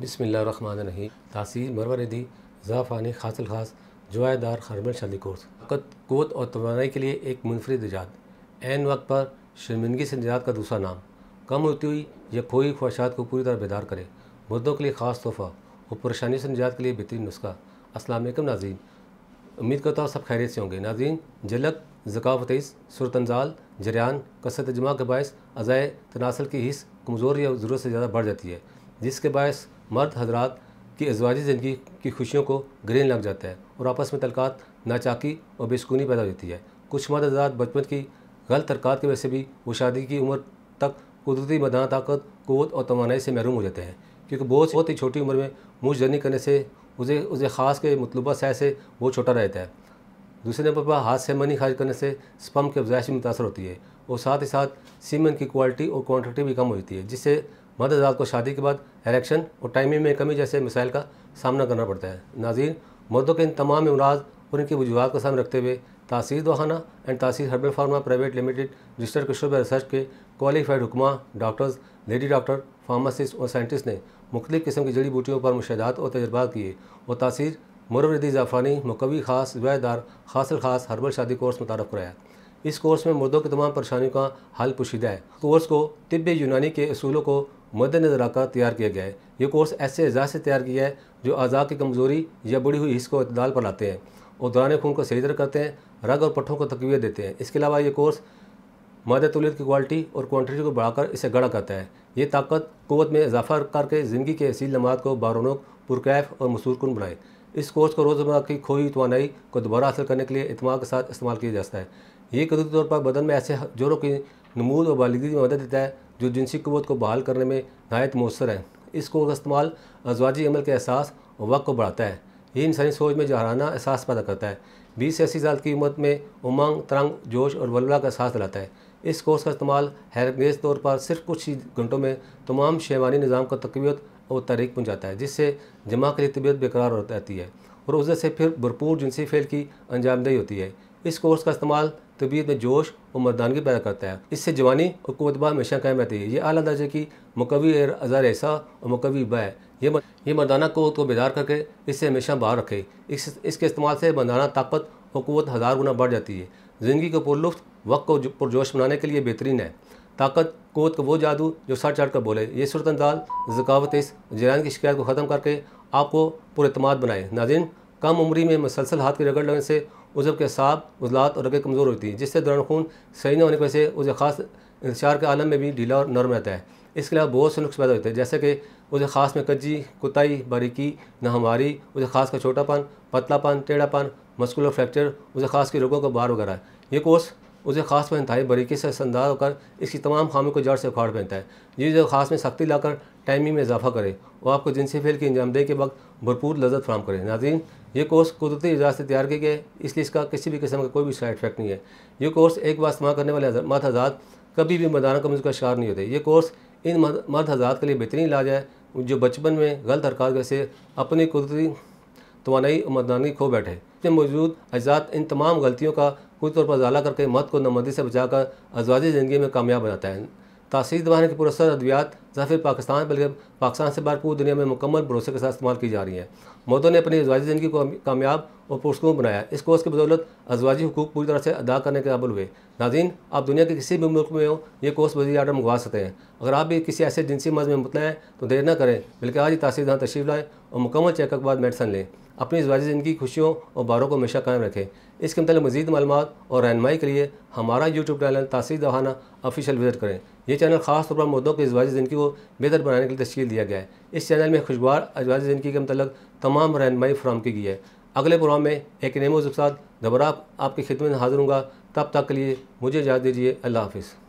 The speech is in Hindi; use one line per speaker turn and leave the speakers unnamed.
बिस्मिल्लाहिर्रहमानिर्रहीम। तासीर मरवरदी ज़ाफ़ानी खासिल खास जुआदार हर्बल शादी कोर्स क़ुव्वत और तवानाई के लिए एक मुनफरिद इजाद, ऐन वक्त पर शर्मिंदगी से निजात का दूसरा नाम, कम होती हुई या खोई ख्वाहिशात को पूरी तरह बेदार करे, मुर्दों के लिए ख़ास तोहफ़ा और परेशानी से निजात के लिए बेहतरीन नुस्खा। अस्सलाम वालेकुम नाज़रीन, उम्मीद करता हूँ सब खैरियत से होंगे। नाज़रीन, जलक, ज़कावतीस, सूरतंजाल, जरियान, कसरत जमा के बायस अज़ाए तनासल की हिस्स कमज़ोर या ज़रूरत से ज़्यादा बढ़ जाती है, जिसके बायस मर्द हजरात की अज़वाजी ज़िंदगी की खुशियों को ग्रेन लग जाता है और आपस में तलकात, नाचाकी और बेसुकूनी पैदा होती है। कुछ मर्द हजरात बचपन की गलत हरकत की वजह से भी वो शादी की उम्र तक कुदरती मर्दाना ताकत, क़ुव्वत और तवानाई से महरूम हो जाते हैं, क्योंकि बहुत ही छोटी उम्र में मुँह जर्नी करने से उसे ख़ास के मतलूबा सह से बहुत छोटा रहता है। दूसरे नंबर पर हाथ से मनी खारिज करने से स्पर्म की अफजाइश भी मुतासर होती है और साथ ही साथ सीमन की क्वालिटी और क्वांटिटी भी कम होती है, जिससे मर्द हज़रात को शादी के बाद इरेक्शन और टाइमिंग में कमी जैसे मसाइल का सामना करना पड़ता है। नाज़रीन, मर्दों के इन तमाम अमराज और इनकी वजूहात को सामने रखते हुए तासीर दवाखाना एंड तासीर herbal pharma private limited registered के शोबे रिसर्च के क्वालिफाइड हुक्मा, डॉक्टर्स, लेडी डॉक्टर, फार्मासिस्ट और साइंटिस्ट ने मुख्तलिफ़ किस्म की जड़ी बूटियों पर मुशाहदात और तजर्बात किए और तासीर मरवरदी ज़ाफ़ानी मुकवी खास रिवायतदार हासिल खास हर्बल शादी कोर्स मुतारफ़ कराया। इस कोर्स में मुर्दों की तमाम परेशानियों का हल पोशीदा है। कोर्स को तिब्बे यूनानी के असूलों को मद्देनज़र रखकर तैयार किया गया है। ये कोर्स ऐसे अज़ा से तैयार किया है जो अज़ा की कमज़ोरी या बढ़ी हुई हिस्स को अतदाल पर लाते हैं और दौरान खून को सही तरह करते हैं, रग और पट्ठों को तक़वियत देते हैं। इसके अलावा ये कोर्स मादा तौलीद की क्वालिटी और क्वांटिटी को बढ़ाकर इसे गड़ा करता है। ये ताकत क़ुव्वत में इजाफ़ा करके ज़िंदगी के असील लम्हात को बारौनक, पुरकैफ और मसूरकुन बनाए। इस कोर्स को रोज़मर्रा की खोई तवानाई को दोबारा हासिल करने के लिए एतमाद के साथ इस्तेमाल किया जाता है। ये कुदरती तौर पर बदन में ऐसे जोड़ों की नमूद और बालिगी में मदद देता है जो जिनसी क़ुव्वत को बहाल करने में नहायत मौसर है। इस कोर्स का इस्तेमाल अज़वाजी अमल के एहसास और वक्त को बढ़ाता है। ये इंसानी सोच में जहराना एहसास पैदा करता है। 20 से 80 साल की उम्र में उमंग, तरंग, जोश और वलवला का एहसास दिलाता है। इस कोर्स का इस्तेमाल हैरतअंगेज़ तौर पर सिर्फ कुछ ही घंटों में तमाम शहवानी निज़ाम को तक़वियत और तहरीक पहुँचाता है, जिससे जमा के लिए तबीयत बेकरार हो जाती है और उससे से फिर भरपूर जिनसी फेल की अंजामदही होती है। इस कोर्स का इस्तेमाल तबीयत में जोश और मर्दानगी पैदा करता है। इससे जवानी और क़ुव्वत हमेशा कायम रहती है। ये आला दर्जे की मुकवी अज़ा रेसा और मुकवी बा है। ये मर्दाना क़ुव्वत को बेदार करके इससे हमेशा बाहर रखे। इसके इस्तेमाल से मर्दाना ताकत और क़ुव्वत 1000 गुना बढ़ जाती है। ज़िंदगी को पुरलुत्फ़ वक्त को पुरजोश बनाने के लिए बेहतरीन है। ताकत, क़ुव्वत का वो जादू जो सर चढ़ कर बोले। ये सूरतंजाल, ज़कावतीस, जरियान की शिकायत को ख़त्म करके आपको पुरएतमाद बनाए। नाज़रीन, कम उम्री में मुसलसल हाथ की रगड़ लगने से उज़व के असाब, उज़लात और रगें कमज़ोर होती हैं, जिससे दौरान खून सही न होने की वजह से उसे ख़ास इंतशार के आलम में भी ढीला और नरम रहता है। इसके अलावा बहुत से नुक्स पैदा होते हैं, जैसे कि उसे ख़ास में कज्जी, कुताई, बारीकी, नाहमारी, उसे ख़ास का छोटापन, पतलापन, टेढ़ापन, मस्कुलर फ्रैक्चर, उसे ख़ास के रोगों का बार वगैरह। ये कोर्स उसे ख़ास में इंतहाई बारीकी से संदार होकर इसकी तमाम खामियों को जड़ से उखाड़ फेंकता है। ये जो ख़ास में सख्ती लाकर टाइमिंग में इजाफा करे और आपको जिनसी फेल की अंजामदेही के वक्त भरपूर लज़्ज़त फराहम करे। नाज़रीन, ये कोर्स कुदरती इजाज़त से तैयार किया गया है, इसलिए इसका किसी भी किस्म का कोई भी साइड इफेक्ट नहीं है। ये कोर्स एक बार इस्तेमाल करने वाले मर्द हज़रात कभी भी मर्दाना कमज़ोरी का शिकार नहीं होते। ये कोर्स इन मर्द हज़रात के लिए बेहतरीन इलाज है जो बचपन में गलत हरकत से अपनी कुदरती तवानाई और मर्दानगी खो बैठे। इसमें मौजूद अजात इन तमाम गलतियों का पूरी तौर पर उजाला करके मर्द को नमंदी से बचाकर अज़वाजी ज़िंदगी में कामयाब बनाता है। तासीर दवाने की पुरअसर अद्वियात न सिर्फ पाकिस्तान बल्कि पाकिस्तान से बाहर पूरी दुनिया में मुकम्मल भरोसे के साथ इस्तेमाल की जा रही है। मर्दों ने अपनी अज़वाजी ज़िंदगी को कामयाब और पुरस्कून बनाया। इस कोर्स की बदौलत अज़वाजी हुकूक पूरी तरह से अदा करने के काबिल हुए। नाज़रीन, आप दुनिया के किसी भी मुल्क में हो ये कोर्स वज़ी आर्डर मंगवा सकते हैं। अगर आप भी किसी ऐसे जिनसी मर्ज़ में मुबतला हैं तो देर न करें, बल्कि आज ही तासीर दवां तशरीफ़ लाएँ और मुकम्मल चेकअप के बाद मेडिसन लें। अपनी अज़वाजी ज़िंदगी की खुशियों और बारों को हमेशा कायम रखें। इसके मतलब मज़ीद मालूमात और रहनुमाई के लिए हमारा यूट्यूब चैनल तासीर दवाखाना ऑफिशियल विजिट करें। ये चैनल ख़ास तौर पर मर्दों की अज़वाजी ज़िंदगी को बेहतर बनाने के लिए तश्कील दिया गया है। इस चैनल में खुशगवार अज़वाजी ज़िंदगी के मतलब तमाम रहनुमाई फराहम की गई है। अगले प्रोग्राम में एक नए मौज़ूअ के साथ दोबारा आपकी खिदमत में हाज़िर होऊंगा। तब तक के लिए मुझे इजाज़त दीजिए। अल्लाह हाफ़िज़।